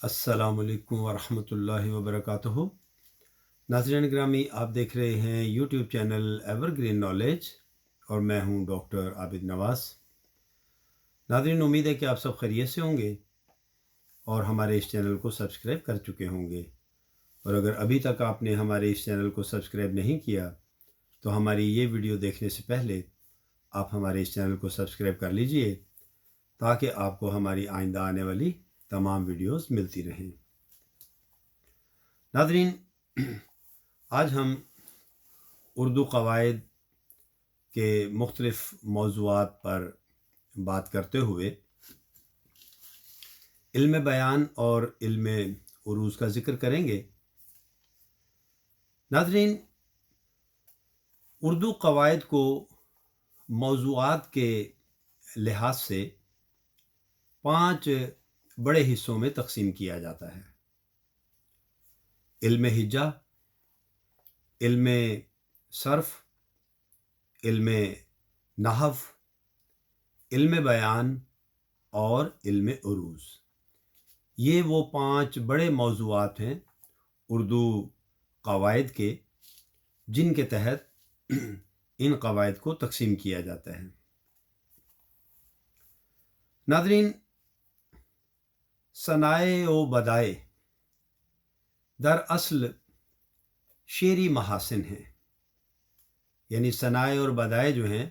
السلام علیکم ورحمۃ اللہ وبرکاتہ۔ ناظرین گرامی، آپ دیکھ رہے ہیں YouTube channel ever green knowledge اور میں ہوں ڈاکٹر عابد نواز۔ ناظرین، امید ہے کہ آپ سب خیریت سے ہوں گے اور ہمارے اس چینل کو سبسکرائب کر چکے ہوں گے، اور اگر ابھی تک آپ نے ہمارے اس چینل کو سبسکرائب نہیں کیا تو ہماری یہ ویڈیو دیکھنے سے پہلے آپ ہمارے اس چینل کو سبسکرائب کر لیجئے تاکہ آپ کو ہماری آئندہ آنے والی تمام ویڈیوز ملتی رہیں۔ ناظرین، آج ہم اردو قواعد کے مختلف موضوعات پر بات کرتے ہوئے علم بیان اور علم عروض کا ذکر کریں گے۔ ناظرین، اردو قواعد کو موضوعات کے لحاظ سے 5 بڑے حصوں میں تقسیم کیا جاتا ہے: علم ہجا، علم صرف، علم نحو، علم بیان اور علم عروض۔ یہ وہ 5 بڑے موضوعات ہیں اردو قواعد کے، جن کے تحت ان قواعد کو تقسیم کیا جاتا ہے۔ ناظرین، ثنائے و بدائے دراصل شعری محاسن ہیں، یعنی ثنائے اور بدائے جو ہیں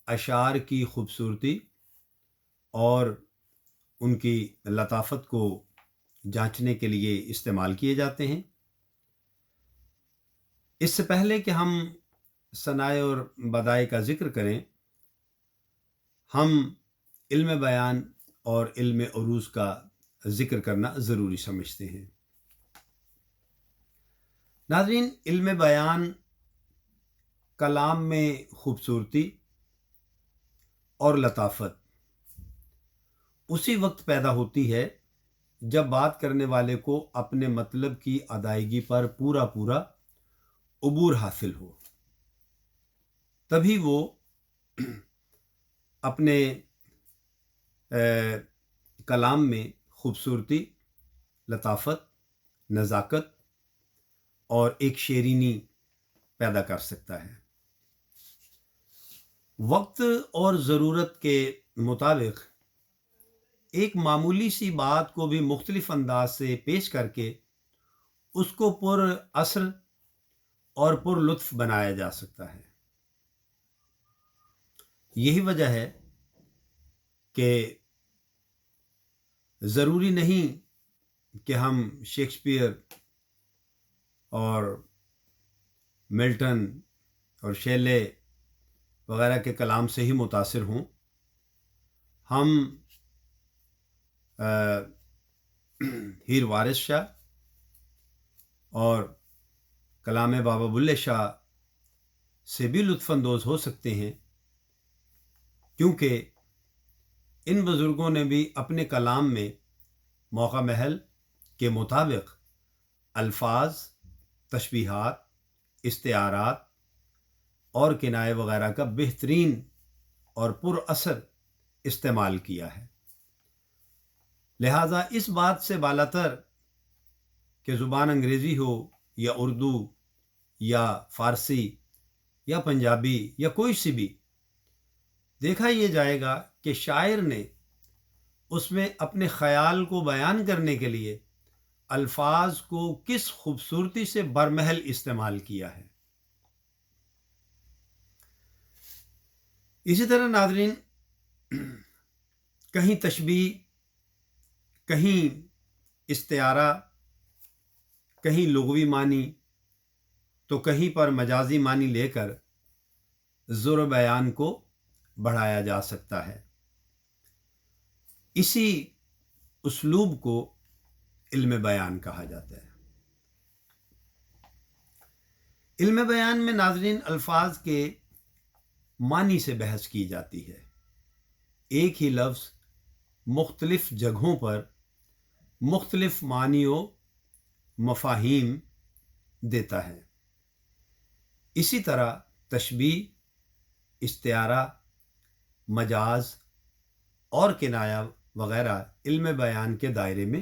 اشعار کی خوبصورتی اور ان کی لطافت کو جانچنے کے لیے استعمال کیے جاتے ہیں۔ اس سے پہلے کہ ہم ثنائے اور بدائے کا ذکر کریں، ہم علم بیان اور علم عروض کا ذکر کرنا ضروری سمجھتے ہیں۔ ناظرین، علم بیان کلام میں خوبصورتی اور لطافت اسی وقت پیدا ہوتی ہے جب بات کرنے والے کو اپنے مطلب کی ادائیگی پر پورا عبور حاصل ہو، تبھی وہ اپنے کلام میں خوبصورتی، لطافت، نزاکت اور ایک شیرینی پیدا کر سکتا ہے۔ وقت اور ضرورت کے مطابق ایک معمولی سی بات کو بھی مختلف انداز سے پیش کر کے اس کو پر اثر اور پر لطف بنایا جا سکتا ہے۔ یہی وجہ ہے کہ ضروری نہیں کہ ہم شیکسپیئر اور ملٹن اور شیلے وغیرہ کے کلام سے ہی متاثر ہوں۔ ہم ہیر وارث شاہ اور کلام بابا بلے شاہ سے بھی لطف اندوز ہو سکتے ہیں، کیونکہ ان بزرگوں نے بھی اپنے کلام میں موقع محل کے مطابق الفاظ، تشبیہات، استعارات اور کنائے وغیرہ کا بہترین اور پر اثر استعمال کیا ہے۔ لہٰذا اس بات سے بالاتر کہ زبان انگریزی ہو یا اردو یا فارسی یا پنجابی یا کوئی سی بھی، دیکھا یہ جائے گا کہ شاعر نے اس میں اپنے خیال کو بیان کرنے کے لیے الفاظ کو کس خوبصورتی سے برمحل استعمال کیا ہے۔ اسی طرح ناظرین، کہیں تشبیہ، کہیں استعارہ، کہیں لغوی معنی تو کہیں پر مجازی معنی لے کر ذر بیان کو بڑھایا جا سکتا ہے۔ اسی اسلوب کو علم بیان کہا جاتا ہے۔ علم بیان میں ناظرین الفاظ کے معنی سے بحث کی جاتی ہے۔ ایک ہی لفظ مختلف جگہوں پر مختلف معنی و مفاہیم دیتا ہے۔ اسی طرح تشبیہ، استعارہ، مجاز اور کنایہ وغیرہ علم بیان کے دائرے میں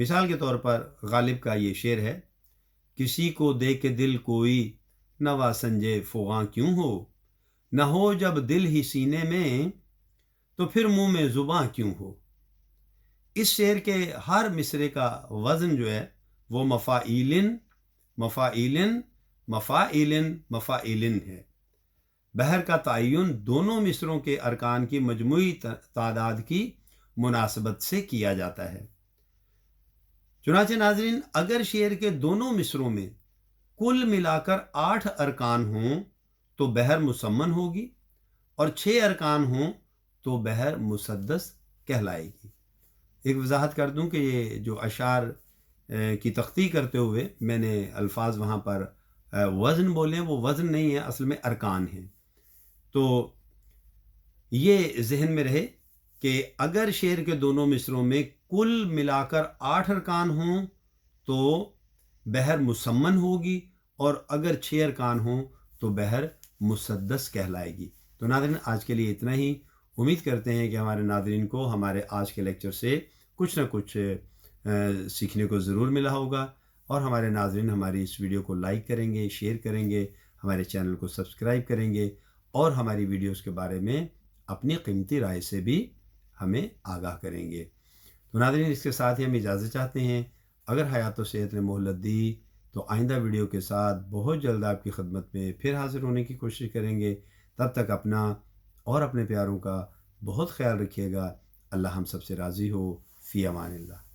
مثال کے طور پر غالب کا یہ شعر ہے، کسی کو دے کے دل کوئی نوا سنجے فغاں کیوں نہ ہو جب دل ہی سینے میں تو پھر منہ میں زباں کیوں ہو۔ اس شعر کے ہر مصرے کا وزن جو ہے وہ مفاعیلن مفاعیلن مفاعیلن مفاعیلن ہے۔ بحر کا تعین دونوں مصروں کے ارکان کی مجموعی تعداد کی مناسبت سے کیا جاتا ہے۔ چنانچہ ناظرین، اگر شعر کے دونوں مصروں میں کل ملا کر 8 ارکان ہوں تو بحر مسمن ہوگی، اور 6 ارکان ہوں تو بحر مسدس کہلائے گی۔ ایک وضاحت کر دوں کہ یہ جو اشعار کی تختی کرتے ہوئے میں نے الفاظ وہاں پر وزن بولے ہیں، وہ وزن نہیں ہے، اصل میں ارکان ہیں۔ تو یہ ذہن میں رہے کہ اگر شعر کے دونوں مصروں میں کل ملا کر 8 ارکان ہوں تو بحر مسمن ہوگی، اور اگر 6 ارکان ہوں تو بحر مسدس کہلائے گی۔ تو ناظرین، آج کے لیے اتنا ہی۔ امید کرتے ہیں کہ ہمارے ناظرین کو ہمارے آج کے لیکچر سے کچھ نہ کچھ سیکھنے کو ضرور ملا ہوگا، اور ہمارے ناظرین ہماری اس ویڈیو کو لائک کریں گے، شیئر کریں گے، ہمارے چینل کو سبسکرائب کریں گے، اور ہماری ویڈیوز کے بارے میں اپنی قیمتی رائے سے بھی ہمیں آگاہ کریں گے۔ تو ناظرین، اس کے ساتھ ہی ہم اجازت چاہتے ہیں۔ اگر حیات و صحت نے مہلت دی تو آئندہ ویڈیو کے ساتھ بہت جلد آپ کی خدمت میں پھر حاضر ہونے کی کوشش کریں گے۔ تب تک اپنا اور اپنے پیاروں کا بہت خیال رکھیے گا۔ اللہ ہم سب سے راضی ہو۔ فی امان اللہ۔